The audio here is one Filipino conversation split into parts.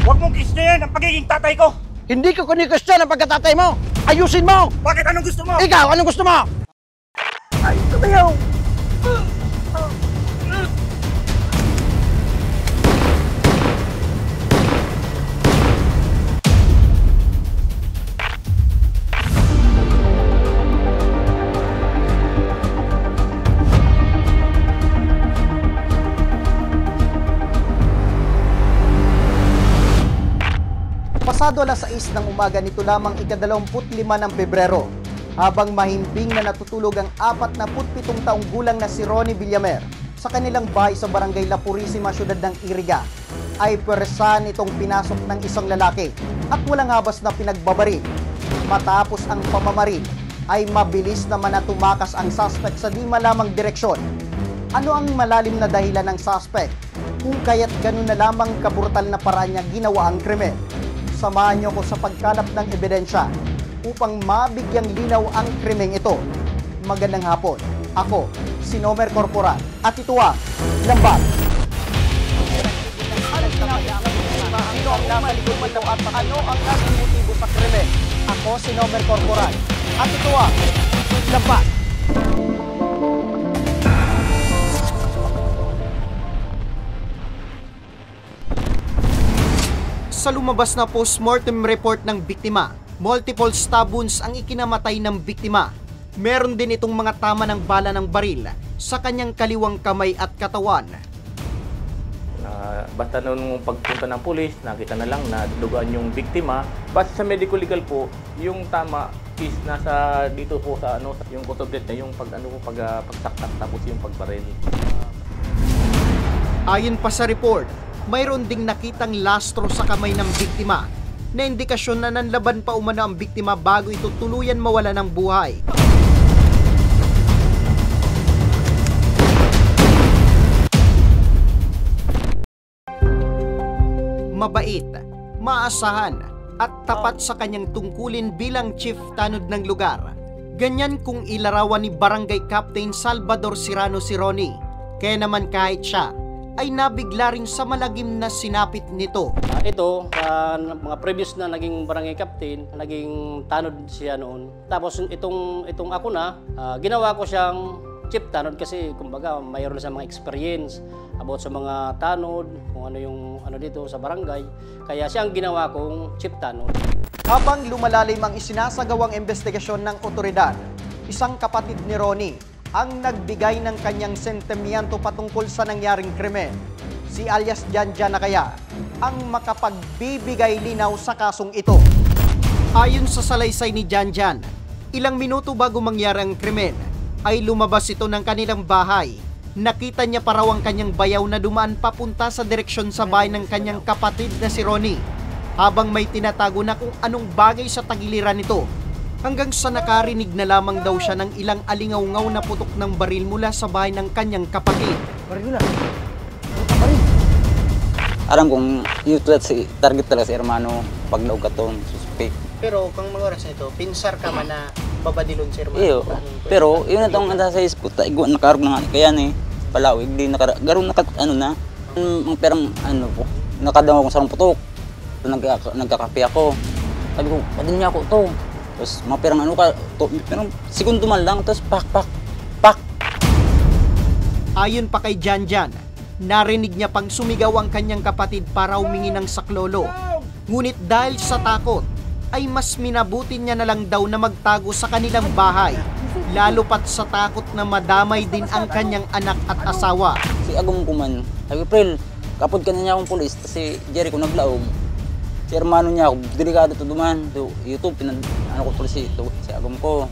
Huwag mong kisnayan ang pagiging tatay ko! Hindi ko kuni-question ang pagkatatay mo! Ayusin mo! Bakit anong gusto mo? Ikaw, anong gusto mo? Ay, kabayaw! Pasado alas 6 ng umaga nito lamang ika-25 ng Pebrero, habang mahimbing na natutulog ang 47 taong gulang na si Ronnie Villamer sa kanilang bahay sa barangay La Purisima, siyudad ng Iriga, ay pwersahan itong pinasok ng isang lalaki at walang habas na pinagbabaril. Matapos ang pamamaril, ay mabilis naman na tumakas ang suspect sa di malamang direksyon. Ano ang malalim na dahilan ng suspect kung kaya't ganun na lamang kabrutal na paraan niya ginawa ang krimen? Samahan niyo ko sa pagkalap ng ebidensya upang mabigyang linaw ang krimeng ito. Magandang hapon. Ako, si Nomer Corporal, at ito ang Lambat. Sino ang nasa likod nito at ano ang naging motibo sa krimen? Ako, si Nomer Corporal, at ito ang Lambat. Sa lumabas na post-mortem report ng biktima, multiple stab wounds ang ikinamatay ng biktima. Meron din itong mga tama ng bala ng baril sa kanyang kaliwang kamay at katawan. Basta noong pagpunta ng pulis, nakita na lang na dugaan yung biktima. Basta sa medical legal po, yung tama is nasa dito po sa yung cause of death na yung pagsaktak tapos yung pagbaril. Ayon pa sa report, mayroon ding nakitang lastro sa kamay ng biktima na indikasyon na nanlaban pa umano ang biktima bago ito tuluyan mawala ng buhay. Mabait, maasahan at tapat sa kanyang tungkulin bilang chief tanod ng lugar. Ganyan kung ilarawan ni Barangay Captain Salvador Serrano si Ronnie. Kaya naman kahit siya ay nabigla rin sa malagim na sinapit nito. Ito, mga previous na naging barangay captain, naging tanod siya noon. Tapos itong ako na, ginawa ko siyang chief tanod kasi kumbaga mayroon sa mga experience about sa mga tanod, kung ano yung dito sa barangay. Kaya siya ang ginawa kong chief tanod. Habang lumalalim ang isinasagawang investigasyon ng otoridad, isang kapatid ni Ronnie ang nagbigay ng kanyang sentimiento patungkol sa nangyaring krimen. Si alias Janjan na kaya ang makapagbibigay linaw sa kasong ito. Ayon sa salaysay ni Janjan, ilang minuto bago mangyari ang krimen, ay lumabas ito ng kanilang bahay. Nakita niya pa raw ang kanyang bayaw na dumaan papunta sa direksyon sa bahay ng kanyang kapatid na si Ronnie, habang may tinatago na kung anong bagay sa tagiliran nito. Hanggang sa nakarinig na lamang daw siya ng ilang alingaw-ngaw na putok ng baril mula sa bahay ng kanyang kapatid. Baril na. Baril. Alam kong yung target talaga si Hermano pag naog ka to, suspect. Pero kung mga oras na ito, pinsar ka man na babadilon si Hermano. Iyo, pero yun na itong anda sa ispo, taigo, nakarog na nga, kaya na palawig, di garo ang perang po, nakadawa kong sarang putok. Nagkakapi ako. Sabi ko, padil niya ako to. Tapos mapirang perang segundo man lang, tapos pak. Ayon pa kay Janjan, narinig niya pang sumigaw ang kanyang kapatid para humingi ng saklolo. Ngunit dahil sa takot, ay mas minabutin niya na lang daw na magtago sa kanilang bahay. Lalo pat sa takot na madamay din ang kanyang anak at asawa. Si Agong Kuman, sabi April, kapod ka na niya akong pulis, kasi Jericho naglaog. Si Hermano niya ako, delikado to duman, to YouTube, ko tuloy si Agong ko.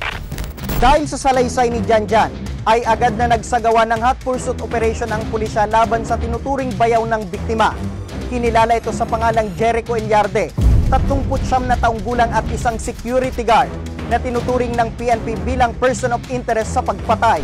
Dahil sa salaysay ni Janjan, ay agad na nagsagawa ng hot pursuit operation ang pulisya laban sa tinuturing bayaw ng biktima. Kinilala ito sa pangalang Jericho Ilyarde, 39 na taong gulang at isang security guard na tinuturing ng PNP bilang person of interest sa pagpatay.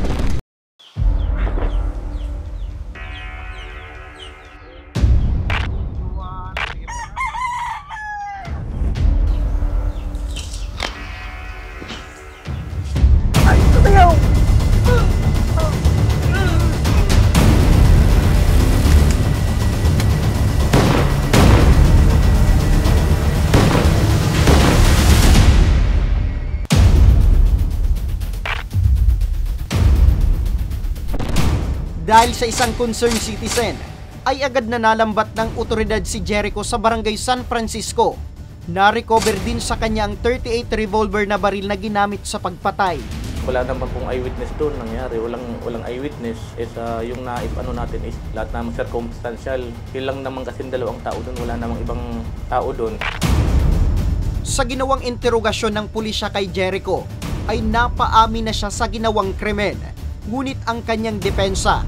Dahil sa isang concerned citizen, ay agad na nalambat ng otoridad si Jericho sa barangay San Francisco. Na-recover din sa kanya ang 38 revolver na baril na ginamit sa pagpatay. Wala naman pong eyewitness doon nangyari. Walang eyewitness. Yung naipano natin is lahat naman circumstantial. Ilang naman kasi dalawang tao doon. Wala namang ibang tao doon. Sa ginawang interogasyon ng pulisya kay Jericho, ay napaamin na siya sa ginawang krimen. Ngunit ang kanyang depensa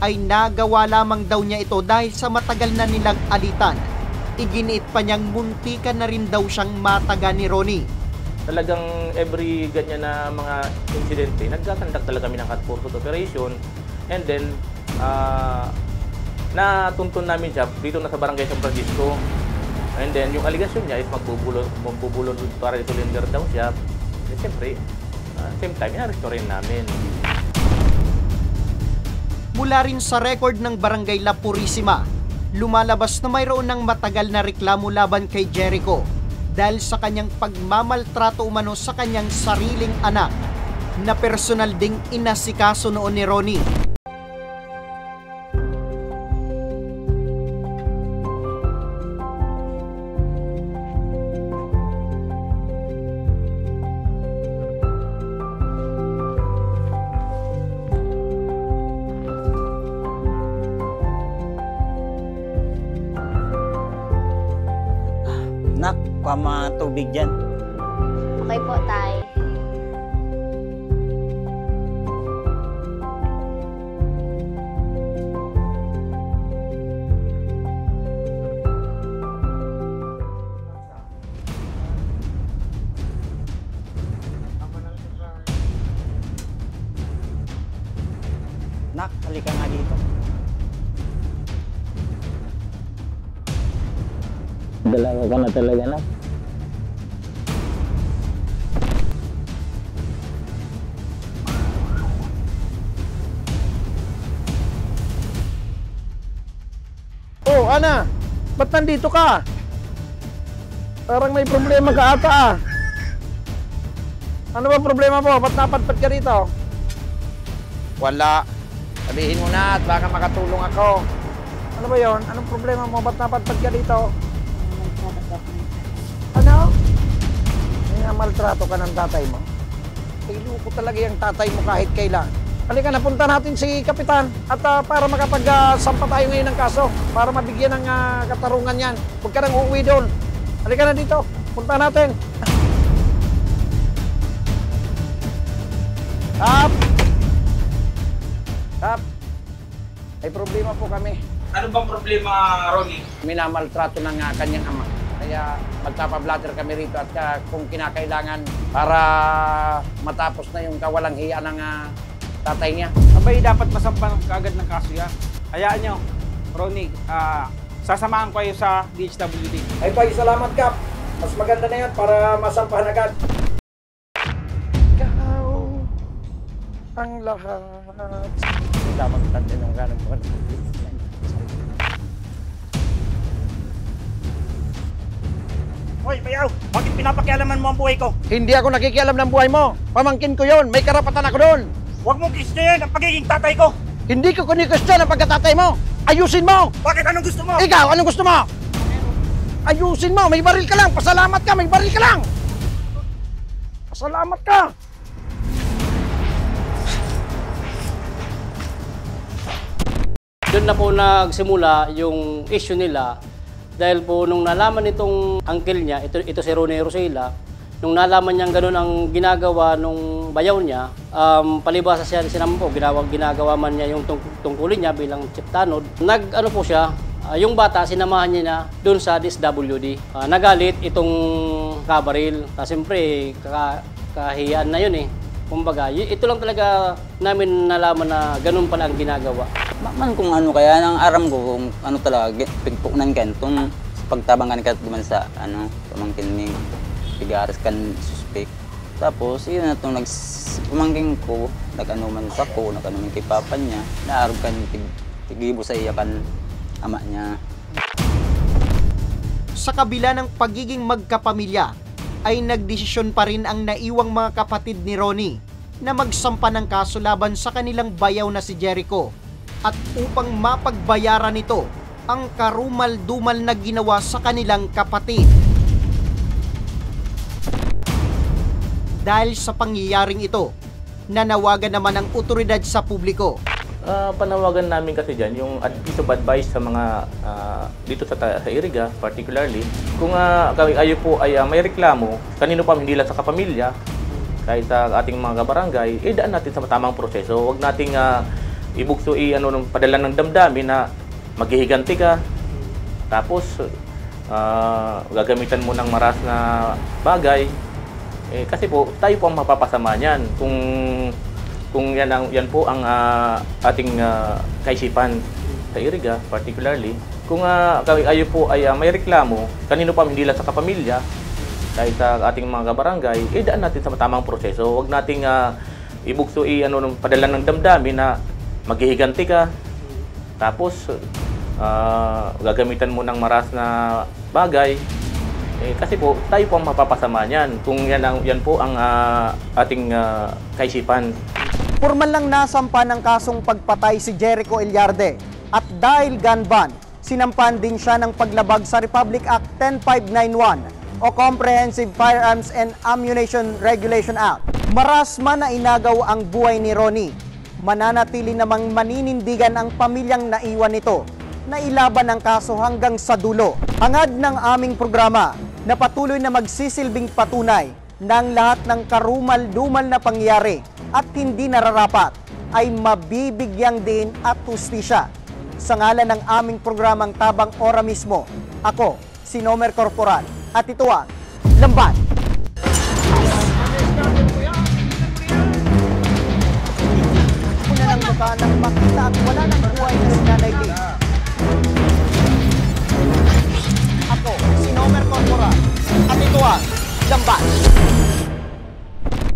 ay nagawa lamang daw niya ito dahil sa matagal na nilang alitan. Iginiit pa niyang muntikan na rin daw siyang mataga ni Ronnie. Talagang every ganyan na mga insidente, nagkakandak talaga kami ng cut for foot operation. And then, natuntun namin siya dito na sa barangay San Francisco. And then, yung aligasyon niya is magbubulol para surrender daw siya. And siyempre, same time, inaresto rin namin. Mula rin sa record ng Barangay La Purisima, lumalabas na mayroon ng matagal na reklamo laban kay Jericho dahil sa kanyang pagmamaltrato umano sa kanyang sariling anak na personal ding inasikaso noon ni Ronnie. Nak, pama tubig dyan. Okay po, Tay. Nak, halika nga dito. Dalaga ka na talaga, Nak. Oh, Ana, ba't nandito ka? Parang may problema ka ata ah. Ano ba problema mo? Ba't napadpad ka rito? Wala. Sabihin mo na at baka makatulong ako. Ano ba yon? Anong problema mo? Ba't napadpad ka dito? Ano? Maltrato ka ng tatay mo? Iluko talaga yung tatay mo kahit kailan. Halika, napunta natin si Kapitan at para makapag-sampa tayo ngayon ng kaso para mabigyan ng katarungan yan. Huwag ka nang uuwi doon. Halika na dito. Punta natin. Kap! Kap! May problema po kami. Ano bang problema, Ronnie? Minamaltrato ng kanyang ama. Kaya magpapablatter kami rito at kung kinakailangan para matapos na yung kawalang hiya ng tatay niya. Abay, dapat masampan kaagad ng kaso yan. Hayaan nyo, Ronnie, sasamahan ko kayo sa DHWD. Ay pay, salamat Kap. Mas maganda na yan para masampahan agad. Ikaw ang lahat. Dapat tanda ng ganang po. Hoy, bayaw! Bakit pinapakialaman mo ang buhay ko? Hindi ako nakikialam ng buhay mo. Pamangkin ko yon. May karapatan ako doon. Huwag mong kisnayan ang pagiging tatay ko! Hindi ko kunikwestiyon ang pagkatatay mo. Ayusin mo! Bakit anong gusto mo? Ikaw, anong gusto mo? Ayusin mo! May baril ka lang! Pasalamat ka! May baril ka lang! Pasalamat ka! Doon na po nagsimula yung issue nila dahil po nung nalaman itong uncle niya, ito si Ronnie Rosela, nung nalaman niyang ganun ang ginagawa nung bayaw niya, palibasa siya sinampo, ginagawa man niya yung tungkulin niya bilang chief tanod. Nag-ano po siya, yung bata sinamahan niya na doon sa DSWD. Nagalit itong kabaril. Siyempre, kahiyaan na yun eh. Kumbaga, ito lang talaga namin nalaman na ganun pala ang ginagawa. Man kung ano kaya, nang aram ko kung ano talaga, pigpunan ka, itong pagtabangan ka naman sa pamangkin ng pigaras kan suspect. Tapos, yun na itong pamangkin ko, nag-ano man sa ko, nag-ano man kay papa niya, naarog kan tigibo sa iya kan ama niya. Sa kabila ng pagiging magkapamilya, ay nagdesisyon pa rin ang naiwang mga kapatid ni Ronnie na magsampa ng kaso laban sa kanilang bayaw na si Jericho at upang mapagbayaran nito ang karumal-dumal na ginawa sa kanilang kapatid. Dahil sa pangyayaring ito, nanawagan naman ang otoridad sa publiko. Panawagan namin kasi dyan yung piece of advice sa mga dito sa Iriga particularly. Kung kayo po ay may reklamo, kanino pa hindi lang sa kapamilya, kahit sa ating mga kabarangay, daan natin sa tamang proseso. Huwag nating ibugso padala ng damdamin na maghihiganti ka, tapos gagamitan mo ng maras na bagay. Kasi po, tayo po ang mapapasama niyan kung yan po ang ating kaisipan sa Iriga particularly. Kung kayo po ay may reklamo, kanino pa hindi lang sa kapamilya, kahit sa ating mga kabarangay, daan natin sa tamang proseso. Huwag nating ibugso padala ng damdamin na maghihiganti ka, tapos gagamitan mo ng maras na bagay. Kasi po, tayo po ang mapapasama niyan kung yan po ang ating kaisipan. Formal lang nasampa ng kasong pagpatay si Jericho Ilyarde at dahil gun ban, sinampan din siya ng paglabag sa Republic Act 10591 o Comprehensive Firearms and Ammunition Regulation Act. Maras man na inagaw ang buhay ni Ronnie, mananatili namang maninindigan ang pamilyang naiwan nito na ilaban ang kaso hanggang sa dulo. Hangad ng aming programa na patuloy na magsisilbing patunay ng lahat ng karumal-dumal na pangyayari at hindi nararapat ay mabibigyang din at hustisya. Sa ngalan ng aming programang Tabang Ora mismo, ako, si Nomer Corporal, at ito ang Lamban. Una ng mukha nang makita at wala ng buhay na si Nanay Lee. Ako, si Nomer Corporal, at ito ang Lamban.